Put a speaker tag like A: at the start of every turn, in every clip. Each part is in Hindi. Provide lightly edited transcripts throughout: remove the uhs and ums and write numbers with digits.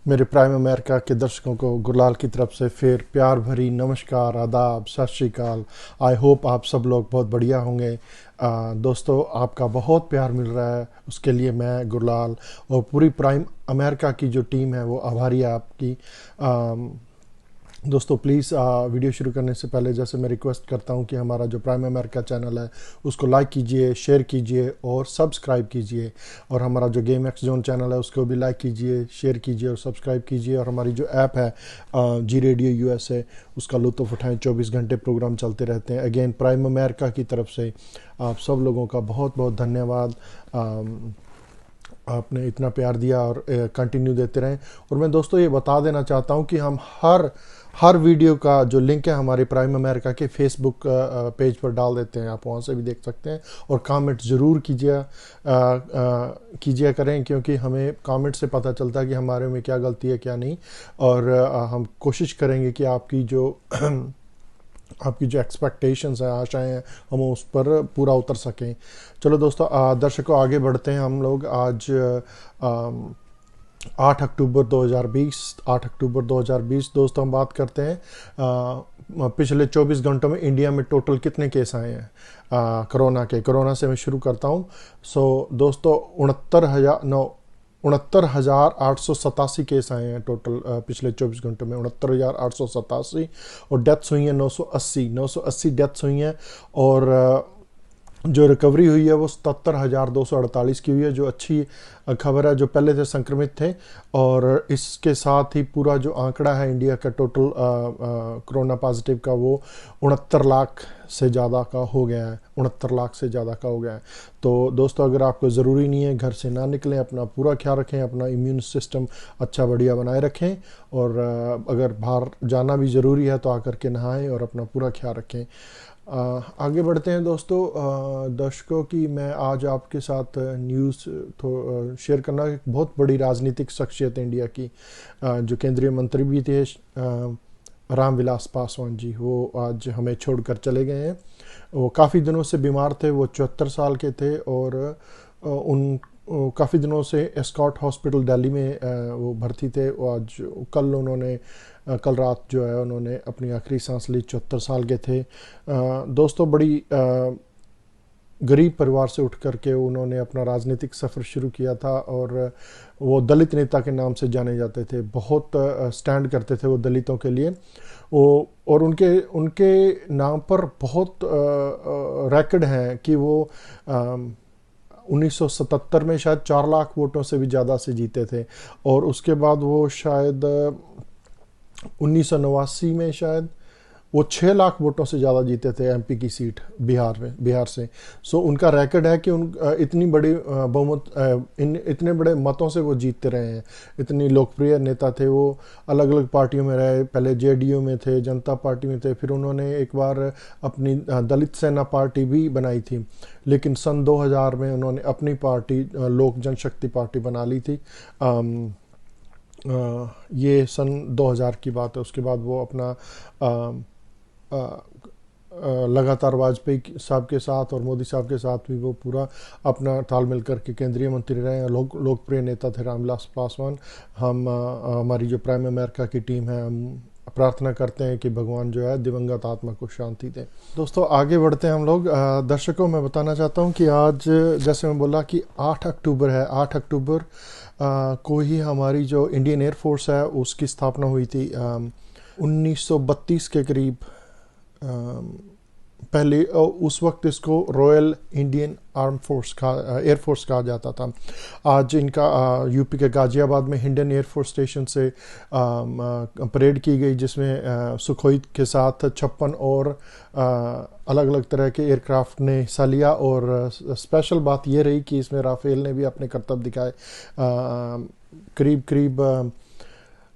A: मेरे प्राइम अमेरिका के दर्शकों को गुरलाल की तरफ से फिर प्यार भरी नमस्कार, आदाब, सत श्री अकाल। आई होप आप सब लोग बहुत बढ़िया होंगे। दोस्तों, आपका बहुत प्यार मिल रहा है, उसके लिए मैं गुरलाल और पूरी प्राइम अमेरिका की जो टीम है वो आभारी है आपकी। दोस्तों प्लीज़ वीडियो शुरू करने से पहले जैसे मैं रिक्वेस्ट करता हूं कि हमारा जो प्राइम अमेरिका चैनल है उसको लाइक कीजिए, शेयर कीजिए और सब्सक्राइब कीजिए। और हमारा जो गेम एक्स जोन चैनल है उसको भी लाइक कीजिए, शेयर कीजिए और सब्सक्राइब कीजिए। और हमारी जो ऐप है जी रेडियो यूएसए, उसका लुत्फ़ उठाएं। 24 घंटे प्रोग्राम चलते रहते हैं। अगेन प्राइम अमेरिका की तरफ से आप सब लोगों का बहुत बहुत धन्यवाद। आपने इतना प्यार दिया और कंटिन्यू देते रहें। और मैं दोस्तों ये बता देना चाहता हूँ कि हम हर वीडियो का जो लिंक है हमारे प्राइम अमेरिका के फेसबुक पेज पर डाल देते हैं, आप वहाँ से भी देख सकते हैं। और कमेंट ज़रूर कीजिए करें, क्योंकि हमें कमेंट से पता चलता है कि हमारे में क्या गलती है क्या नहीं। और हम कोशिश करेंगे कि आपकी जो एक्सपेक्टेशंस हैं, आशाएं हैं, हम उस पर पूरा उतर सकें। चलो दोस्तों, दर्शकों आगे बढ़ते हैं। हम लोग आज 8 अक्टूबर 2020 दोस्तों हम बात करते हैं पिछले 24 घंटों में इंडिया में टोटल कितने केस आए हैं कोरोना से मैं शुरू करता हूं। दोस्तों 69,887 केस आए हैं टोटल पिछले 24 घंटों में, 69,887। और डेथ्स हुई हैं 980 डेथ्स हुई हैं। और जो रिकवरी हुई है वो 77,248 की हुई है, जो अच्छी खबर है। जो पहले से संक्रमित थे, और इसके साथ ही पूरा जो आंकड़ा है इंडिया का टोटल कोरोना पॉजिटिव का वो 69 लाख से ज़्यादा का हो गया है। 69 लाख से ज़्यादा का हो गया है। तो दोस्तों, अगर आपको ज़रूरी नहीं है घर से ना निकलें, अपना पूरा ख्याल रखें, अपना इम्यून सिस्टम अच्छा बढ़िया बनाए रखें। और अगर बाहर जाना भी ज़रूरी है तो आकर के नहाएं और अपना पूरा ख्याल रखें। आगे बढ़ते हैं दोस्तों। दर्शकों की मैं आज आपके साथ न्यूज़ शेयर करना। एक बहुत बड़ी राजनीतिक शख्सियत इंडिया की, जो केंद्रीय मंत्री भी थे, रामविलास पासवान जी, वो आज हमें छोड़कर चले गए हैं। वो काफ़ी दिनों से बीमार थे। वो 74 साल के थे और काफ़ी दिनों से एस्कॉट हॉस्पिटल दिल्ली में वो भर्ती थे। कल रात जो है उन्होंने अपनी आखिरी सांस ली। 74 साल के थे। दोस्तों, बड़ी गरीब परिवार से उठ करके उन्होंने अपना राजनीतिक सफ़र शुरू किया था, और वो दलित नेता के नाम से जाने जाते थे। बहुत स्टैंड करते थे वो दलितों के लिए। और उनके नाम पर बहुत रिकॉर्ड हैं कि वो 1977 में शायद 4 लाख वोटों से भी ज़्यादा से जीते थे। और उसके बाद वो शायद 1989 में शायद वो 6 लाख वोटों से ज़्यादा जीते थे एमपी की सीट बिहार से। उनका रिकॉर्ड है कि इतनी बड़ी इतने बड़े मतों से वो जीतते रहे हैं। इतनी लोकप्रिय नेता थे वो। अलग अलग पार्टियों में रहे, पहले जेडीयू में थे, जनता पार्टी में थे, फिर उन्होंने एक बार अपनी दलित सेना पार्टी भी बनाई थी। लेकिन सन 2000 में उन्होंने अपनी पार्टी लोक जनशक्ति पार्टी बना ली थी। ये सन 2000 की बात है। उसके बाद वो अपना लगातार वाजपेयी साहब के साथ और मोदी साहब के साथ भी वो पूरा अपना तालमेल करके केंद्रीय मंत्री रहे हैं। लोकप्रिय नेता थे रामविलास पासवान। हमारी जो प्राइम अमेरिका की टीम है, हम प्रार्थना करते हैं कि भगवान जो है दिवंगत आत्मा को शांति दें। दोस्तों आगे बढ़ते हैं हम लोग। दर्शकों, मैं बताना चाहता हूं कि आज जैसे मैं बोला कि 8 अक्टूबर है। 8 अक्टूबर को ही हमारी जो इंडियन एयरफोर्स है उसकी स्थापना हुई थी। 1932 के करीब पहले उस वक्त इसको रॉयल इंडियन आर्म फोर्स का एयरफोर्स कहा जाता था। आज इनका यूपी के गाजियाबाद में हिंडन एयरफोर्स स्टेशन से परेड की गई, जिसमें सुखोई के साथ 56 और अलग अलग तरह के एयरक्राफ्ट ने हिस्सा लिया। और स्पेशल बात यह रही कि इसमें राफेल ने भी अपने करतब दिखाए। करीब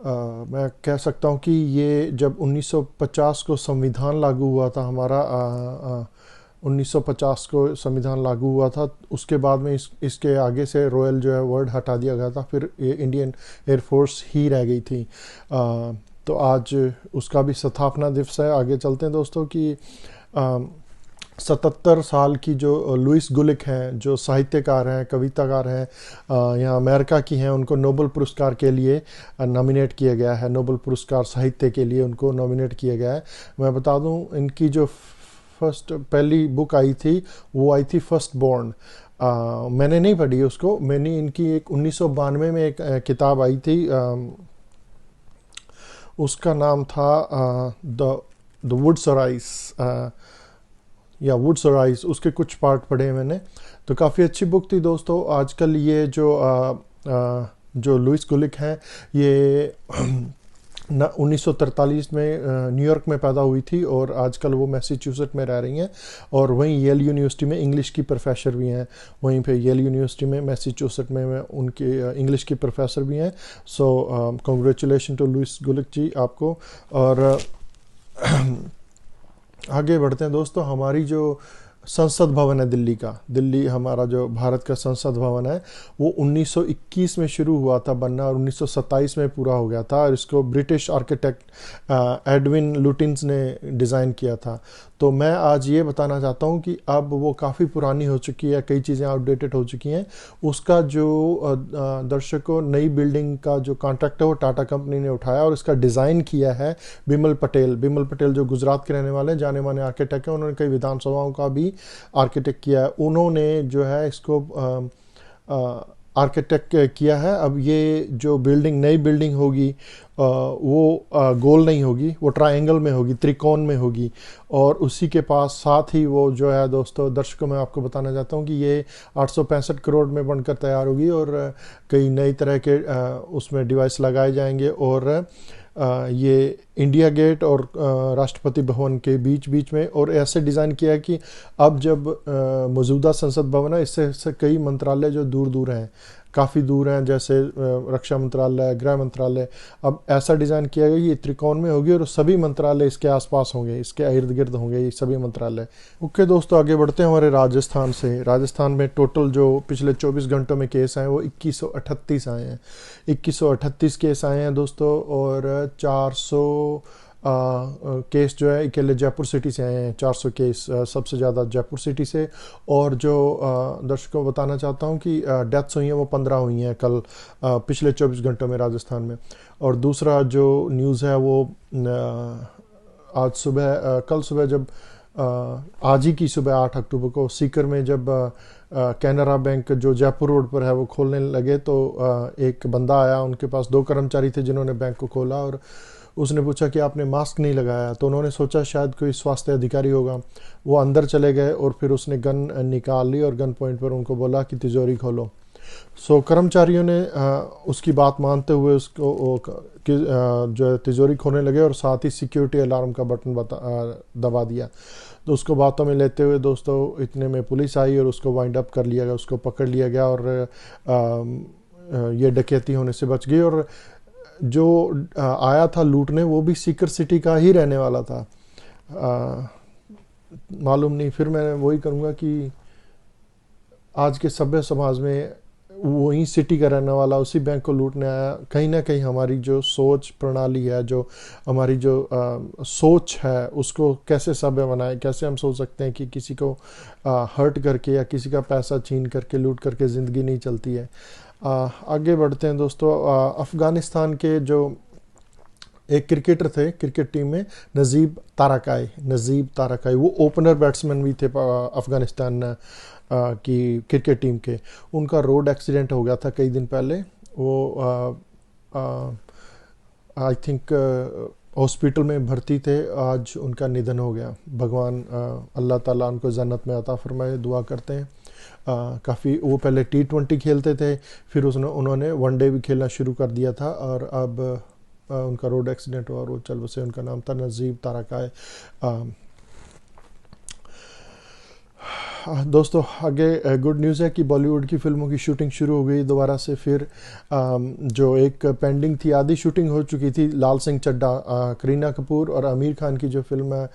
A: मैं कह सकता हूँ कि ये जब 1950 को संविधान लागू हुआ था हमारा, 1950 को संविधान लागू हुआ था, उसके बाद में इसके आगे से रॉयल जो है वर्ड हटा दिया गया था। फिर ये इंडियन एयरफोर्स ही रह गई थी। तो आज उसका भी स्थापना दिवस है। आगे चलते हैं दोस्तों कि 77 साल की जो लुइस गुलिक हैं, जो साहित्यकार हैं, कविताकार हैं, यहाँ अमेरिका की हैं, उनको नोबेल पुरस्कार के लिए नॉमिनेट किया गया है। नोबेल पुरस्कार साहित्य के लिए उनको नॉमिनेट किया गया है। मैं बता दूं, इनकी जो पहली बुक आई थी वो आई थी फर्स्ट बॉर्न। मैंने नहीं पढ़ी उसको, मैंने इनकी एक 1992 में एक किताब आई थी, उसका नाम था द वुड्स और आइस, या वुड्स और आइस। उसके कुछ पार्ट पढ़े मैंने, तो काफ़ी अच्छी बुक थी दोस्तों। आजकल ये जो लुइस गुलिक हैं, ये 1943 में न्यूयॉर्क में पैदा हुई थी और आजकल वो मैसेच्यूसेट में रह रही हैं, और वहीं येल यूनिवर्सिटी में इंग्लिश की प्रोफेसर भी हैं। वहीं पे येल यूनिवर्सिटी में मैसेच्यूसेट में उनके इंग्लिश की प्रोफेसर भी हैं। सो कॉन्ग्रेचुलेशन टू लुइस गुलिक जी आपको। और आगे बढ़ते हैं दोस्तों। हमारी जो संसद भवन है दिल्ली हमारा जो भारत का संसद भवन है, वो 1921 में शुरू हुआ था बनना और 1927 में पूरा हो गया था, और इसको ब्रिटिश आर्किटेक्ट एडविन लुटिन्स ने डिज़ाइन किया था। तो मैं आज ये बताना चाहता हूँ कि अब वो काफ़ी पुरानी हो चुकी है, कई चीज़ें आउटडेटेड हो चुकी हैं। उसका जो दर्शकों नई बिल्डिंग का जो कॉन्ट्रैक्ट है वो टाटा कंपनी ने उठाया और इसका डिज़ाइन किया है बिमल पटेल जो गुजरात के रहने वाले जाने माने आर्किटेक्ट हैं। उन्होंने कई विधानसभाओं का भी आर्किटेक्ट किया है। उन्होंने जो है इसको आर्किटेक्ट किया है। अब ये जो नई बिल्डिंग होगी वो गोल नहीं होगी, वो ट्रायंगल में होगी, त्रिकोण में होगी। और उसी के पास साथ ही वो जो है दोस्तों दर्शकों, मैं आपको बताना चाहता हूँ कि ये 865 करोड़ में बनकर तैयार होगी और कई नई तरह के उसमें डिवाइस लगाए जाएंगे। और ये इंडिया गेट और राष्ट्रपति भवन के बीच में, और ऐसे डिज़ाइन किया है कि अब जब मौजूदा संसद भवन है, इससे कई मंत्रालय जो दूर हैं, काफ़ी दूर हैं, जैसे रक्षा मंत्रालय, गृह मंत्रालय, अब ऐसा डिज़ाइन किया गया कि ये त्रिकोण में होगी और सभी मंत्रालय इसके आसपास होंगे, इसके इर्द गिर्द होंगे ये सभी मंत्रालय। ओके दोस्तों, आगे बढ़ते हैं हमारे राजस्थान से। राजस्थान में टोटल जो पिछले 24 घंटों में केस आए वो 2138 आए हैं। 2138 केस आए हैं दोस्तों, और 400 केस जो है अकेले जयपुर सिटी से आए हैं। 400 केस सबसे ज़्यादा जयपुर सिटी से। और जो दर्शकों को बताना चाहता हूँ कि डेथ्स हुई हैं वो 15 हुई हैं कल पिछले 24 घंटों में राजस्थान में। और दूसरा जो न्यूज़ है वो आज सुबह कल सुबह जब आज ही की सुबह 8 अक्टूबर को सीकर में जब कैनरा बैंक जो जयपुर रोड पर है वो खोलने लगे, तो एक बंदा आया, उनके पास 2 कर्मचारी थे जिन्होंने बैंक को खोला, और उसने पूछा कि आपने मास्क नहीं लगाया। तो उन्होंने सोचा शायद कोई स्वास्थ्य अधिकारी होगा। वो अंदर चले गए और फिर उसने गन निकाल ली और गन पॉइंट पर उनको बोला कि तिजोरी खोलो। सो कर्मचारियों ने उसकी बात मानते हुए उसको जो तिजोरी खोलने लगे और साथ ही सिक्योरिटी अलार्म का बटन दबा दिया। तो उसको बातों में लेते हुए दोस्तों इतने में पुलिस आई और उसको वाइंड अप कर लिया गया, उसको पकड़ लिया गया और ये डकैती होने से बच गई। और जो आया था लूटने वो भी सीकर सिटी का ही रहने वाला था। मालूम नहीं, फिर मैं वही करूँगा कि आज के सभ्य समाज में वही सिटी का रहने वाला उसी बैंक को लूटने आया। कहीं ना कहीं हमारी जो सोच प्रणाली है, जो हमारी जो सोच है, उसको कैसे सभ्य बनाए, कैसे हम सोच सकते हैं कि किसी को हर्ट करके या किसी का पैसा छीन करके लूट करके ज़िंदगी नहीं चलती है। आगे बढ़ते हैं दोस्तों। अफ़गानिस्तान के जो एक क्रिकेटर थे क्रिकेट टीम में, नजीब ताराकाई, वो ओपनर बैट्समैन भी थे अफ़गानिस्तान की क्रिकेट टीम के। उनका रोड एक्सीडेंट हो गया था कई दिन पहले। वो आई थिंक हॉस्पिटल में भर्ती थे, आज उनका निधन हो गया। भगवान अल्लाह ताला उनको जन्नत में अता फरमाए, दुआ करते हैं। काफ़ी वो पहले T20 खेलते थे, फिर उन्होंने वनडे भी खेलना शुरू कर दिया था, और अब उनका रोड एक्सीडेंट हुआ और वो चल बसे। उनका नाम था नजीब ताराकाई। दोस्तों आगे गुड न्यूज़ है कि बॉलीवुड की फिल्मों की शूटिंग शुरू हो गई दोबारा से। फिर जो एक पेंडिंग थी, आधी शूटिंग हो चुकी थी, लाल सिंह चड्ढा, करीना कपूर और आमिर खान की जो फिल्म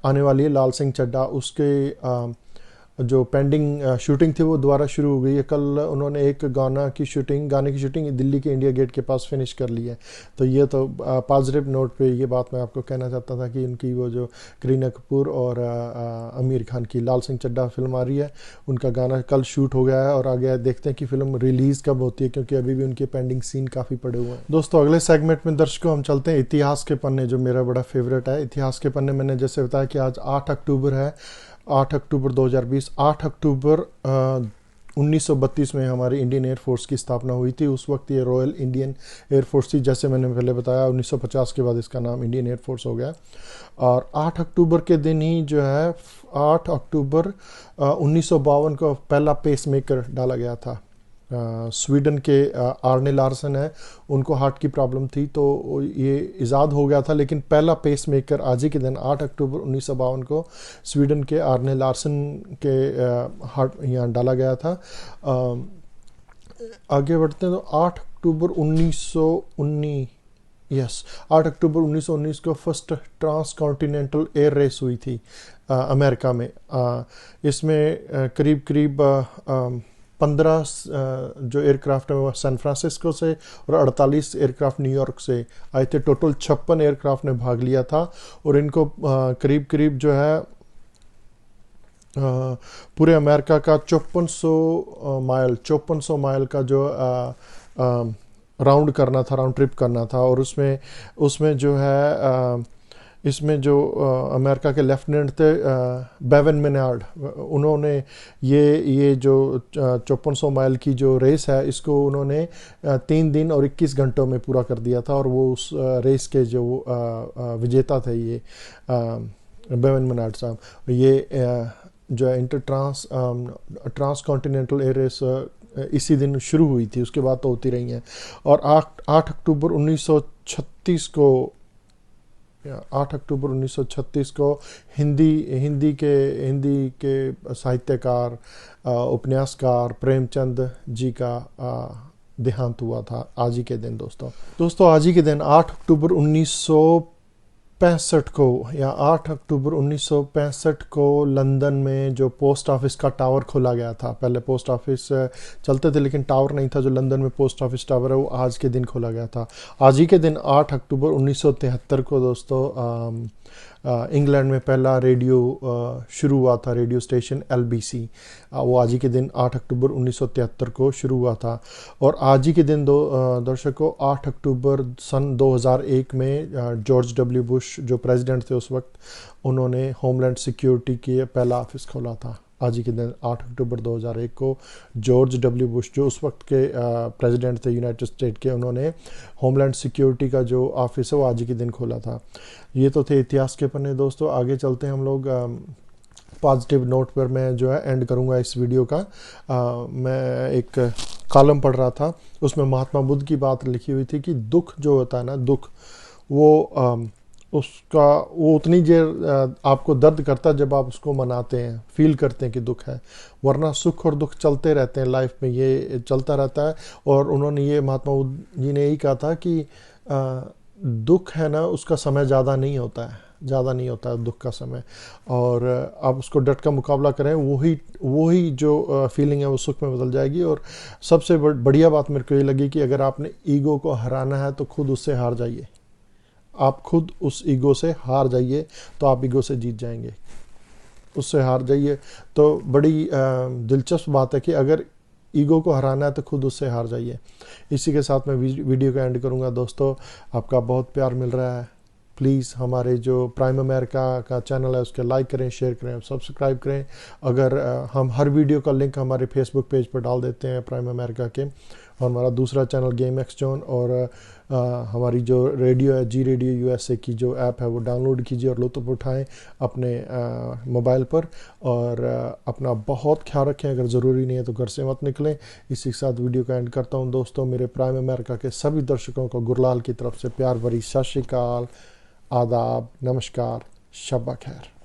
A: आने वाली है लाल सिंह चड्ढा, उसके जो पेंडिंग शूटिंग थी वो दोबारा शुरू हो गई है। कल उन्होंने एक गाने की शूटिंग दिल्ली के इंडिया गेट के पास फिनिश कर ली है। तो ये तो पॉजिटिव नोट पे ये बात मैं आपको कहना चाहता था कि उनकी वो जो करीना कपूर और आमिर खान की लाल सिंह चड्ढा फिल्म आ रही है, उनका गाना कल शूट हो गया है और आगे देखते हैं कि फिल्म रिलीज़ कब होती है, क्योंकि अभी भी उनके पेंडिंग सीन काफ़ी पड़े हुए हैं। दोस्तों अगले सेगमेंट में दर्शकों हम चलते हैं इतिहास के पन्ने, जो मेरा बड़ा फेवरेट है। इतिहास के पन्ने मैंने जैसे बताया कि आज 8 अक्टूबर है, 8 अक्टूबर 2020। 8 अक्टूबर 1932 में हमारी इंडियन एयरफोर्स की स्थापना हुई थी। उस वक्त ये रॉयल इंडियन एयरफोर्स थी, जैसे मैंने पहले बताया 1950 के बाद इसका नाम इंडियन एयरफोर्स हो गया। और 8 अक्टूबर के दिन ही जो है 8 अक्टूबर 1952 को पहला पेस मेकर डाला गया था। स्वीडन के आर्ने लार्सन है, उनको हार्ट की प्रॉब्लम थी तो ये इजाद हो गया था, लेकिन पहला पेस मेकर आज ही के दिन 8 अक्टूबर 1952 को स्वीडन के आर्ने लार्सन के हार्ट यहाँ डाला गया था। आगे बढ़ते हैं तो 8 अक्टूबर 1919 को first transcontinental air race हुई थी अमेरिका में। इसमें करीब 15 जो एयरक्राफ्ट है वो सैन फ्रांसिस्को से और 48 एयरक्राफ्ट न्यूयॉर्क से आए थे। टोटल 56 एयरक्राफ्ट ने भाग लिया था और इनको करीब जो है पूरे अमेरिका का 5400 माइल का जो राउंड ट्रिप करना था। और उसमें जो है इसमें जो अमेरिका के लेफ्टिनेंट थे बेवन मेनार्ड, उन्होंने ये जो 5400 माइल की जो रेस है इसको उन्होंने 3 दिन और 21 घंटों में पूरा कर दिया था। और वो उस रेस के जो विजेता थे ये बेवन मेनार्ड साहब। ये जो inter transcontinental air race इसी दिन शुरू हुई थी, उसके बाद तो होती रही हैं। और 8 अक्टूबर 1936 को हिंदी के साहित्यकार उपन्यासकार प्रेमचंद जी का देहांत हुआ था आज ही के दिन। दोस्तों आज ही के दिन 8 अक्टूबर 1965 को लंदन में जो पोस्ट ऑफिस का टावर खोला गया था। पहले पोस्ट ऑफिस चलते थे लेकिन टावर नहीं था। जो लंदन में पोस्ट ऑफिस टावर है वो आज के दिन खोला गया था। आज ही के दिन 8 अक्टूबर 1973 को दोस्तों इंग्लैंड में पहला रेडियो शुरू हुआ था, रेडियो स्टेशन LBC। वो आज ही के दिन 8 अक्टूबर 1973 को शुरू हुआ था। और आज ही के दिन दर्शकों 8 अक्टूबर सन 2001 में जॉर्ज W बुश जो प्रेसिडेंट थे उस वक्त, उन्होंने होमलैंड सिक्योरिटी के पहला ऑफिस खोला था। आज ही के दिन 8 अक्टूबर 2001 को जॉर्ज W बुश जो उस वक्त के प्रेसिडेंट थे यूनाइटेड स्टेट के, उन्होंने होमलैंड सिक्योरिटी का जो ऑफिस है वो आज ही के दिन खोला था। ये तो थे इतिहास के पन्ने। दोस्तों आगे चलते हैं हम लोग। पॉजिटिव नोट पर मैं जो है एंड करूँगा इस वीडियो का। मैं एक कॉलम पढ़ रहा था, उसमें महात्मा बुद्ध की बात लिखी हुई थी कि दुख जो होता है ना, दुख वो उतनी देर आपको दर्द करता है जब आप उसको मनाते हैं, फील करते हैं कि दुख है, वरना सुख और दुख चलते रहते हैं लाइफ में, ये चलता रहता है। और उन्होंने ये महात्मा बुद्ध जी ने यही कहा था कि दुख है ना, उसका समय ज़्यादा नहीं होता है दुख का समय, और आप उसको डट का मुकाबला करें, वही जो फीलिंग है वो सुख में बदल जाएगी। और सबसे बढ़िया बात मेरे को ये लगी कि अगर आपने ईगो को हराना है तो खुद उससे हार जाइए। आप खुद उस ईगो से हार जाइए तो आप ईगो से जीत जाएंगे। उससे हार जाइए तो बड़ी दिलचस्प बात है कि अगर ईगो को हराना है तो खुद उससे हार जाइए। इसी के साथ मैं वीडियो का एंड करूंगा। दोस्तों आपका बहुत प्यार मिल रहा है, प्लीज़ हमारे जो प्राइम अमेरिका का चैनल है उसके लाइक करें, शेयर करें, सब्सक्राइब करें। अगर हम हर वीडियो का लिंक हमारे फेसबुक पेज पर डाल देते हैं प्राइम अमेरिका के, और हमारा दूसरा चैनल गेम एक्स जोन, और हमारी जो रेडियो है जी रेडियो USA की जो ऐप है वो डाउनलोड कीजिए और लुत्फ़ उठाएं अपने मोबाइल पर। और अपना बहुत ख्याल रखें, अगर ज़रूरी नहीं है तो घर से मत निकलें। इसी के साथ वीडियो का एंड करता हूं। दोस्तों मेरे प्राइम अमेरिका के सभी दर्शकों को गुरलाल की तरफ से प्यार भरी सत श्री अकाल, आदाब, नमस्कार, शब्बा खैर।